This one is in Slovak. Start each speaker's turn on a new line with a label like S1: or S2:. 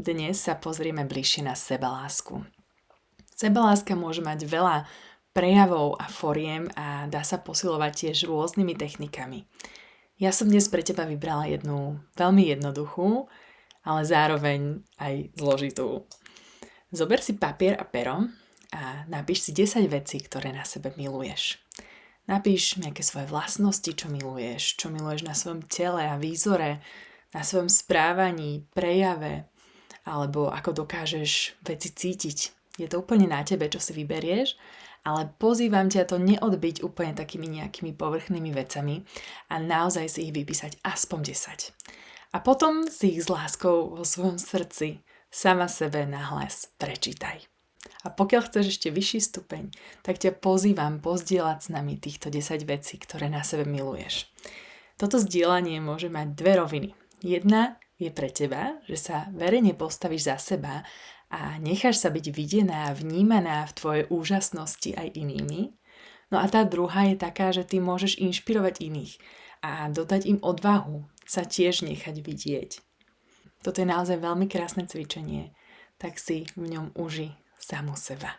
S1: Dnes sa pozrieme bližšie na sebalásku. Sebaláska môže mať veľa prejavov a foriem a dá sa posilovať tiež rôznymi technikami. Ja som dnes pre teba vybrala jednu veľmi jednoduchú, ale zároveň aj zložitú. Zober si papier a pero a napíš si 10 vecí, ktoré na sebe miluješ. Napíš nejaké svoje vlastnosti, čo miluješ na svojom tele a výzore, na svojom správaní, prejave, alebo ako dokážeš veci cítiť. Je to úplne na tebe, čo si vyberieš, ale pozývam ťa to neodbiť úplne takými nejakými povrchnými vecami a naozaj si ich vypísať aspoň 10. A potom si ich s láskou vo svojom srdci sama sebe nahlas prečítaj. A pokiaľ chceš ešte vyšší stupeň, tak ťa pozývam pozdieľať s nami týchto 10 vecí, ktoré na sebe miluješ. Toto zdieľanie môže mať dve roviny. Jedna je pre teba, že sa verejne postavíš za seba a necháš sa byť videná a vnímaná v tvojej úžasnosti aj inými. No a tá druhá je taká, že ty môžeš inšpirovať iných a dodať im odvahu sa tiež nechať vidieť. Toto je naozaj veľmi krásne cvičenie, tak si v ňom uži samu seba.